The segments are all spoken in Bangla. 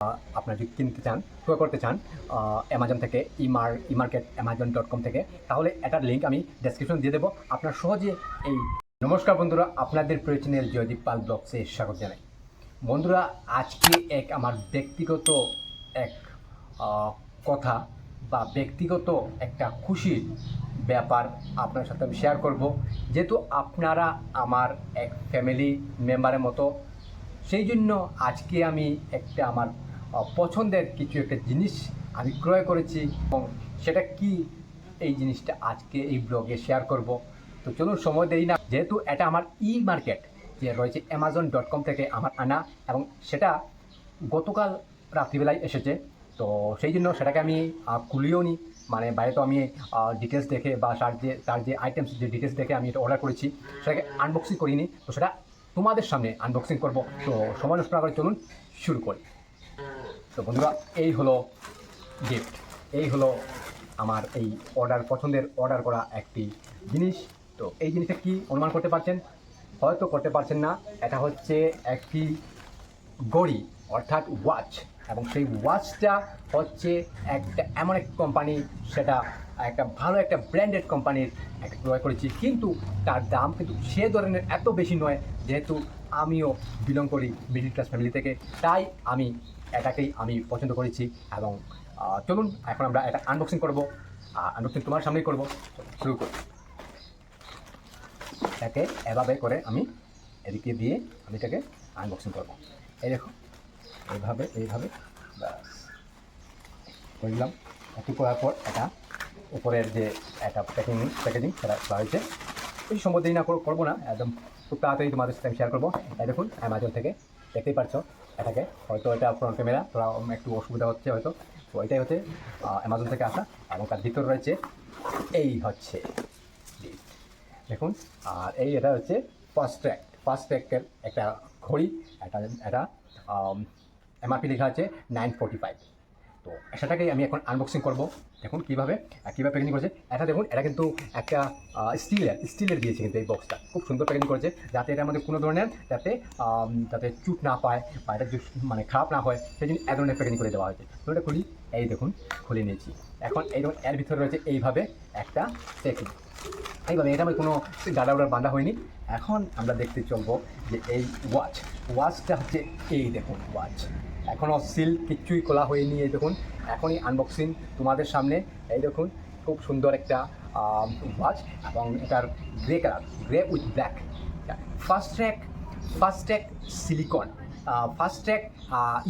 আপনারা যদি কিনতে চান, ক্রয় করতে চান অ্যামাজন থেকে, ইমার্কেট amazon.com থেকে, তাহলে এটার লিঙ্ক আমি ডেসক্রিপশন দিয়ে দেবো। আপনারা সহজে এই নমস্কার বন্ধুরা, আপনাদের প্রিয় চ্যানেল জয়দীপ পাল ব্লগসে স্বাগত জানাই। বন্ধুরা, আজকে আমার ব্যক্তিগত এক কথা বা ব্যক্তিগত একটা খুশির ব্যাপার আপনার সাথে আমি শেয়ার করব। যেহেতু আপনারা আমার এক ফ্যামিলি মেম্বারের মতো, সেই জন্য আজকে আমি একটা আমার পছন্দের কিছু একটা জিনিস আমি ক্রয় করেছি, এবং সেটা কি এই জিনিসটা আজকে এই ব্লগে শেয়ার করব। তো চলুন, সময় দেই না। যেহেতু এটা আমার মার্কেট যে রয়েছে amazon.com থেকে আমার আনা, এবং সেটা গতকাল রাত্রিবেলায় এসেছে। তো সেই জন্য সেটাকে আমি খুলিও নি, মানে বাইরে তো আমি ডিটেলস দেখে বা তার যে আইটেমস, যে ডিটেলস দেখে আমি এটা অর্ডার করেছি, সেটাকে আনবক্সিং করিনি। তো সেটা তোমাদের সামনে আনবক্সিং করব। তো সময় নষ্ট না করে চলুন শুরু করি। তো বন্ধুরা, এই হলো গিফট, এই হলো আমার এই পছন্দের অর্ডার করা একটি জিনিস। তো এই জিনিসটা কি অনুমান করতে পারছেন? হয়তো করতে পারছেন না। এটা হচ্ছে একটি ঘড়ি, অর্থাৎ ওয়াচ। এবং সেই ওয়াচটা হচ্ছে একটা এমন এক কোম্পানি, সেটা একটা ভালো একটা ব্র্যান্ডেড কোম্পানির একটা ক্রয় করেছি, কিন্তু তার দাম কিন্তু সে ধরনের এত বেশি নয়। যেহেতু আমিও বিলং করি মিডল ক্লাস ফ্যামিলি থেকে, তাই আমি এটাকেই আমি পছন্দ করেছি। এবং চলুন এখন আমরা এটা আনবক্সিং করবো। আনবক্সিং তোমার সামনেই করবো। শুরু করি। এটাকে এভাবে করে আমি এদিকে দিয়ে আমি এটাকে আনবক্সিং করবো। এই দেখো, এইভাবে ব্যাস করে দিলাম। একটু করার পর এটা উপরের যে একটা প্যাকেজিং সেটা খোলা হয়েছে। এই সম্বন্ধে না করবো না, একদম খুব তাড়াতাড়ি তোমাদের সাথে আমি শেয়ার করবো। এই দেখুন, অ্যামাজন থেকে দেখতেই পারছো এটাকে। হয়তো এটা ফ্রন্ট ক্যামেরা থোড়া একটু অসুবিধা হচ্ছে হয়তো। তো এটাই হচ্ছে অ্যামাজন থেকে আসা, এবং তার ভিতরে রয়েছে এই হচ্ছে দেখুন। আর এটা হচ্ছে ফার্স্ট ট্র্যাকের একটা ঘড়ি। এটা এমআরপি লেখা আছে 945। তো সেটাকেই আমি এখন আনবক্সিং করব। দেখুন কীভাবে প্যাকেজিং করেছে এটা। দেখুন, এটা কিন্তু একটা স্টিলের দিয়েছে, কিন্তু এই বক্সটা খুব সুন্দর প্যাকেজিং করেছে, যাতে এটার মধ্যে কোনো ধরনের যাতে চুট না পায় বা এটা মানে খারাপ না হয়, সেই জন্য এক ধরনের প্যাকেজিং করে দেওয়া হয়েছে। তো এটা খুলি, এই দেখুন খুলে নিয়েছি। এখন এই দেখুন, এর ভিতরে রয়েছে এইভাবে একটা প্যাকিং। এইভাবে এটা আমার কোনো গাড়া বাঁধা হয়নি। এখন আমরা দেখতে চলবো যে এই ওয়াচটা হচ্ছে, এই দেখুন ওয়াচ এখনও সিল কিচ্ছুই খোলা হয়নি। এই দেখুন, এখনই আনবক্সিং তোমাদের সামনে। এই দেখুন, খুব সুন্দর একটা ওয়াচ, এবং এটার grey with black. First track silicon,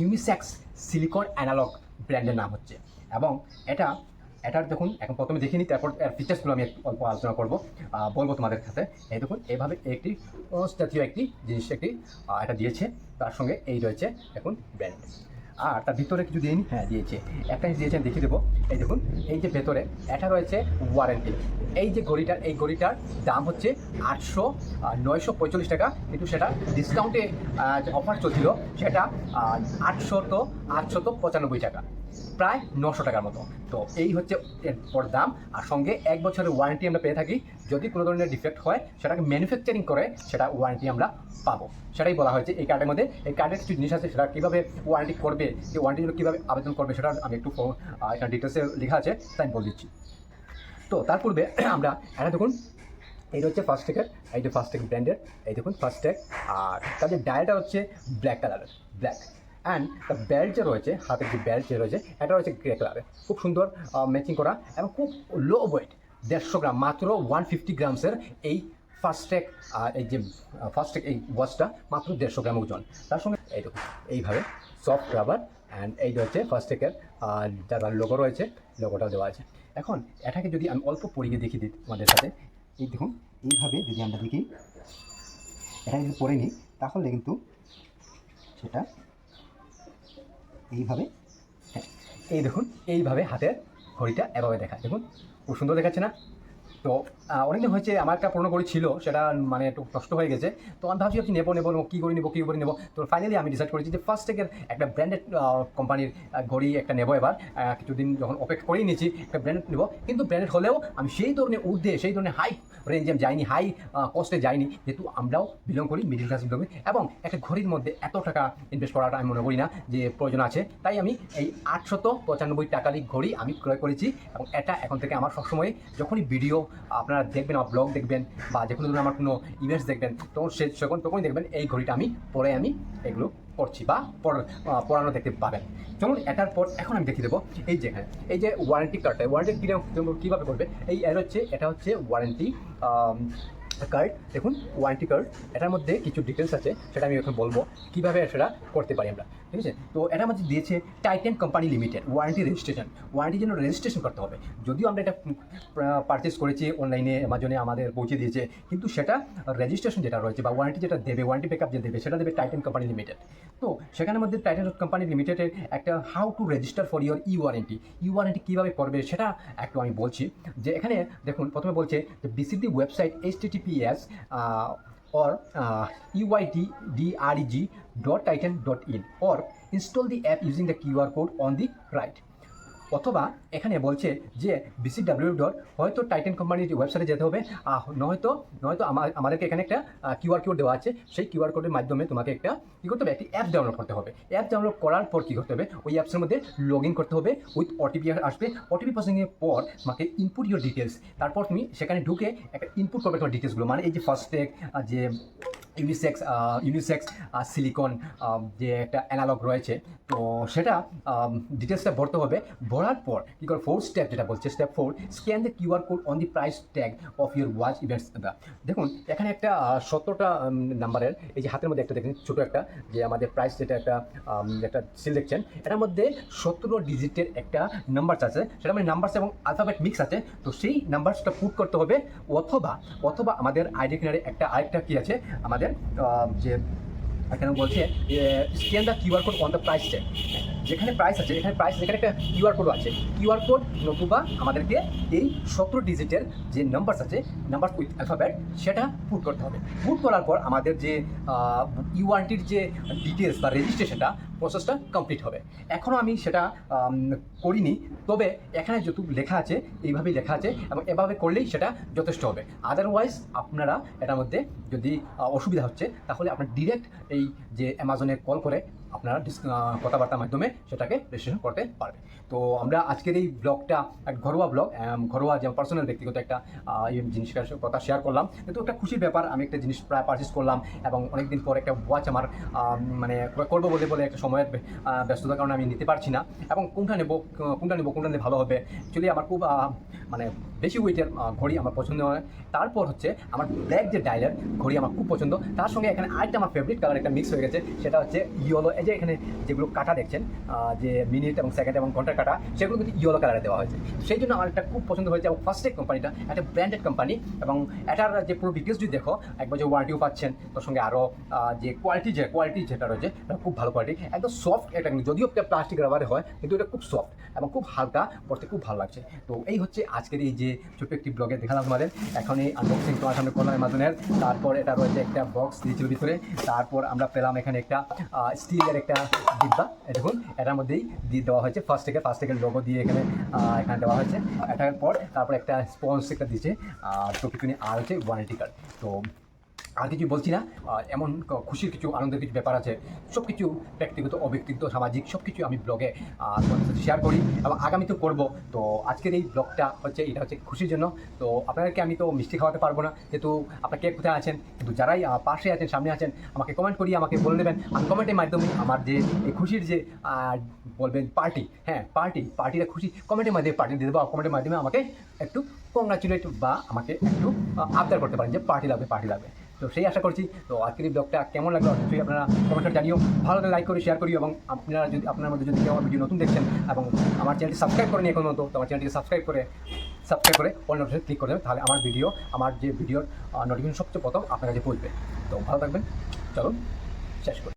unisex silicon analog ব্র্যান্ডের নাম হচ্ছে। এবং এটার দেখুন, এখন প্রথমে দেখিনি, তারপর এর ফিচার্সগুলো আমি অল্প আলোচনা করবো, বলবো তোমাদের সাথে। এই দেখুন, এইভাবে একটি জাতীয় একটি জিনিস এটা দিয়েছে। তার সঙ্গে এই রয়েছে দেখুন ব্র্যান্ড। আর তার ভিতরে কিছু দিইনি, হ্যাঁ দিয়েছে, একটা জিনিস দিয়েছে, আমি দেখিয়ে দেবো। এই দেখুন, এই যে ভেতরে এটা রয়েছে ওয়ারেন্টি। এই যে ঘড়িটার দাম হচ্ছে 945 টাকা, কিন্তু সেটা ডিসকাউন্টে অফার চলছিল, সেটা 895 টাকা, প্রায় 900 টাকার মতো। তো এই হচ্ছে এরপর দাম। আর সঙ্গে 1 বছরের ওয়ারেন্টি আমরা পেয়ে থাকি। যদি কোনো ধরনের ডিফেক্ট হয়, সেটাকে ম্যানুফ্যাকচারিং করে সেটা ওয়ারেন্টি আমরা পাবো, সেটাই বলা হয়েছে এই কার্ডের মধ্যে। এই কার্ডের কিছু জিনিস আছে, সেটা কীভাবে ওয়ারেন্টি করবে, সেই ওয়ারেন্টির জন্য কীভাবে আবেদন করবে, সেটা আমি একটু এখানে ডিটেলসে লেখা আছে, তাই বলে দিচ্ছি। তো তার পূর্বে আমরা এটা দেখুন, এইটা হচ্ছে এই যে ফার্স্ট ট্র্যাক ব্র্যান্ডের, এই দেখুন ফার্স্ট ট্র্যাক। আর তার যে ডায়ালটা হচ্ছে ব্ল্যাক কালারের, অ্যান্ড দ্য বেল্ট যে রয়েছে, হাতের যে বেল্ট যে রয়েছে, এটা রয়েছে গ্রে কালারের, খুব সুন্দর ম্যাচিং করা, এবং খুব লো ওয়েট, 150 গ্রাম, মাত্র 150 গ্রামসের এই ফার্স্ট ট্র্যাক। এই যে ফার্স্ট ট্র্যাক এই ওয়াচটা মাত্র 150 গ্রাম ওজন। তার সঙ্গে এই দেখুন, এইভাবে সফট রাবার, অ্যান্ড এই হচ্ছে ফার্স্ট ট্র্যাকের যার লোগো রয়েছে, লোগোটাও দেওয়া আছে। এখন এটাকে যদি আমি অল্প পরিয়ে দেখিয়ে দিই তোমাদের সাথে, এই দেখুন, এইভাবে যদি আমরা দেখি, এটা যদি পরে নিই, তাহলে কিন্তু সেটা এইভাবে, হ্যাঁ এই দেখুন, এইভাবে হাতের ঘড়িটা এভাবে দেখা, দেখুন খুব সুন্দর দেখাচ্ছে না? তো অনেকদিন হয়েছে আমার একটা পুরোনো ঘড়ি ছিল, সেটা মানে একটু নষ্ট হয়ে গেছে। তো আমি ভাবছি নেবো কী করে নেবো। তো ফাইনালি আমি ডিসাইড করেছি যে ফার্স্টেকের একটা ব্র্যান্ডেড কোম্পানির ঘড়ি একটা নেবো এবার। কিছুদিন যখন অপেক্ষা করেই নিয়েছি একটা ব্র্যান্ডেড নেবো, কিন্তু ব্র্যান্ডেড হলেও আমি সেই ধরনের সেই ধরনের হাই রেঞ্জে আমি যাইনি, হাই কস্টে যাইনি, যেহেতু আমরাও বিলং করি মিডিল ক্লাস বিলং করি, এবং একটা ঘড়ির মধ্যে এত টাকা ইনভেস্ট করাটা আমি মনে করি না যে প্রয়োজন আছে। তাই আমি এই 895 টাকারই ঘড়ি আমি ক্রয় করেছি, এবং এটা এখন থেকে আমার সবসময় যখনই ভিডিও আপনারা দেখবেন, আমার ব্লগ দেখবেন, বা যে কোনো ধরনের আমার কোনো ইমেজ দেখবেন, তখন তখনই দেখবেন এই ঘড়িটা আমি পরে আমি এগুলো করছি বা পড়ানো দেখতে পাবেন। চলুন এটার পর এখন আমি দেখিয়ে দেবো এই যে এখানে এই যে ওয়ারেন্টি কার্ডটা, ওয়ারেন্টি কীভাবে করবে। এটা হচ্ছে ওয়ারেন্টি কার্ড। দেখুন ওয়ারেন্টি কার্ড, এটার মধ্যে কিছু ডিটেলস আছে, সেটা আমি এখন বলবো কীভাবে সেটা করতে পারি আমরা, ঠিক আছে। তো এটার মধ্যে দিয়েছে Titan company limited warranty registration, ওয়ারেন্টির জন্য রেজিস্ট্রেশন করতে হবে। যদিও আমরা এটা পারচেস করেছি অনলাইনে, অ্যামাজনে আমাদের পৌঁছে দিয়েছে, কিন্তু সেটা রেজিস্ট্রেশন যেটা রয়েছে বা ওয়ারেন্টি যেটা দেবে, ওয়ারেন্টি ব্যাকআপ যে দেবে, সেটা দেবে টাইটান কোম্পানি লিমিটেড। তো সেখানের মধ্যে টাইটান কোম্পানি লিমিটেডের একটা how to register for your E warranty কীভাবে করবে সেটা একটু আমি বলছি। যে এখানে দেখুন প্রথমে বলছে যে visit the website https or uydreg.titan.in or install the app using the QR code on the right. অথবা এখানে বলছে যে BCW হয়তো টাইটান কোম্পানির ওয়েবসাইটে যেতে হবে, নয়তো আমাদেরকে এখানে একটা QR কোড দেওয়া আছে, সেই QR কোডের মাধ্যমে তোমাকে একটা কী করতে হবে, একটি অ্যাপ ডাউনলোড করতে হবে। অ্যাপ ডাউনলোড করার পর কী করতে হবে, ওই অ্যাপসের মধ্যে লগ ইন করতে হবে, উইথ ওটিপি আসবে। ওটিপি প্রসেসিংয়ের পর তোমাকে ইনপুট ইউর ডিটেলস, তারপর তুমি সেখানে ঢুকে একটা ইনপুট করবে তোমার ডিটেলসগুলো, মানে এই যে ফার্স্টেক, যে ইউনিসেক্স সিলিকন যে একটা অ্যানালগ রয়েছে, তো সেটা ডিটেলসটা ভরতে হবে। ভরার পর কী করে 4 স্টেপ যেটা বলছে, step 4, scan the QR code on the price tag of your watch events. দেখুন এখানে একটা 17টা নাম্বারের, এই যে হাতের মধ্যে একটা দেখেন ছোটো একটা, যে আমাদের প্রাইস যেটা একটা সিল দেখছেন, এটার মধ্যে 17 ডিজিটের একটা নাম্বারস আছে, সেটা মানে নাম্বারস এবং আলফাবেট মিক্স আছে। তো সেই নাম্বারসটা পুট করতে হবে, অথবা আমাদের আইডি কিনারে আরেকটা কী আছে আমাদের যে এখানে বলছে scan the QR code on the price tag. যেখানে প্রাইস আছে, যেখানে একটা QR কোড আছে, QR কোড নতুবা আমাদেরকে এই 17 ডিজিটের যে নাম্বারস আছে, নাম্বার উইথ অ্যালফাবেট, সেটা পুট করতে হবে। পুট করার পর আমাদের যে ওয়ারেন্টির যে ডিটেলস বা রেজিস্ট্রেশনটা প্রসেসটা কমপ্লিট হবে। এখনও আমি সেটা করিনি, তবে এখানে যতটুকু লেখা আছে এইভাবেই লেখা আছে, এবং এভাবে করলেই সেটা যথেষ্ট হবে। আদারওয়াইজ আপনারা এটার মধ্যে যদি অসুবিধা হচ্ছে, তাহলে আপনার ডিরেক্ট এই যে অ্যামাজনে কল করে আপনারা কথাবার্তার মাধ্যমে সেটাকে রেজিস্ট্রেশন করতে পারবেন। তো আমরা আজকের এই ব্লগটা এক ঘরোয়া ব্লগ, ঘরোয়া যে পার্সোনাল ব্যক্তিগত একটা জিনিসটার কথা শেয়ার করলাম। কিন্তু একটা খুশির ব্যাপার, আমি একটা জিনিস প্রায় পারচেস করলাম, এবং অনেকদিন পর একটা ওয়াচ আমার মানে করবো বলে একটা সময়ের ব্যস্ততার কারণে আমি নিতে পারছি না, এবং কোনটা নিলে ভালো হবে। অ্যাকচুয়ালি আমার খুব মানে বেশি ওয়েটের ঘড়ি আমার পছন্দ হয়। তারপর হচ্ছে আমার ব্ল্যাক যে ডায়ালের ঘড়ি আমার খুব পছন্দ, তার সঙ্গে এখানে আরেকটা আমার ফেভারিট কালার একটা মিক্স হয়ে গেছে, সেটা হচ্ছে ইয়েলো। এই যে এখানে যেগুলো কাটা দেখছেন, যে মিনিট এবং সেকেন্ড এবং ঘন্টার কাটা, সেগুলো কিন্তু ইয়েলো কালারে দেওয়া হয়েছে। সেই জন্য আমার এটা খুব পছন্দ হয়েছে। এবং ফার্স্টেক কোম্পানিটা একটা ব্র্যান্ডেড কোম্পানি, এবং এটার যে পুরো ডিটেলস যদি দেখো, এক বছর ওয়ারেন্টিও পাচ্ছেন, তার সঙ্গে আরও যে কোয়ালিটি যেটা রয়েছে, এটা খুব ভালো কোয়ালিটি, একদম সফট। এটা যদিও প্লাস্টিক রাবারে হয়, কিন্তু এটা খুব সফট এবং খুব হালকা, পড়তে খুব ভালো লাগছে। তো এই হচ্ছে আজকের এই যে ছোট্ট একটি ব্লগে দেখালাম তোমাদের। এখন এই আনবক্সিং তোমার সামনে করলাম অ্যামাজনের। তারপর এটা রয়েছে একটা বক্স দিয়েছিল ভিতরে, তারপর আমরা পেলাম এখানে একটা স্টিলের একটা ডিব্বা। দেখুন এটার মধ্যেই দিয়ে দেওয়া হয়েছে ফার্স্টেকের লোগো দিয়ে এখানে দেওয়া হয়েছে। এটার পর তারপর একটা স্পঞ্জ একটা দিয়েছে, তো কিছু আর হচ্ছে ওয়ারেন্টি কার্ড। তো আর কিছু বলছি না, এমন খুশির কিছু আনন্দের কিছু ব্যাপার আছে, সব কিছু ব্যক্তিগত অব্যক্তিগত সামাজিক সব কিছু আমি ব্লগে তোমাদের সাথে শেয়ার করি, এবং আগামীতেও করবো। তো আজকের এই ব্লগটা এটা হচ্ছে খুশির জন্য। তো আপনাদেরকে আমি তো মিষ্টি খাওয়াতে পারবো না, যেহেতু আপনার কে কোথায় আছেন, কিন্তু যারাই পাশে আছেন, সামনে আছেন, আমাকে কমেন্ট করিয়ে আমাকে বলে দেবেন। আমি কমেন্টের মাধ্যমে আমার যে এই খুশির যে বলবেন পার্টিটা খুশি কমেন্টের মাধ্যমে পার্টি দিয়ে দেবো। কমেন্টের মাধ্যমে আমাকে একটু কংগ্রাচুলেট বা আমাকে একটু আবদার করতে পারেন যে পার্টি লাগবে। তো সেই আশা করছি। তো আজকের এই ব্লগটা কেমন লাগলো অবশ্যই আপনারা কমেন্টে জানিও। ভালো লাগলে লাইক করে শেয়ার করিও, এবং আপনার মধ্যে যদি কেউ আমার ভিডিও নতুন দেখছেন এবং আমার চ্যানেলটি সাবস্ক্রাইব করেনি এখন তো আমার চ্যানেলটিকে সাবস্ক্রাইব করে অল নোটিফিকেশন ক্লিক করে দেবেন, তাহলে আমার যে ভিডিওর নোটিফিকেশন সবচেয়ে প্রথম আপনার কাছে পৌঁছবে। তো ভালো থাকবেন, চলুন শেষ করি।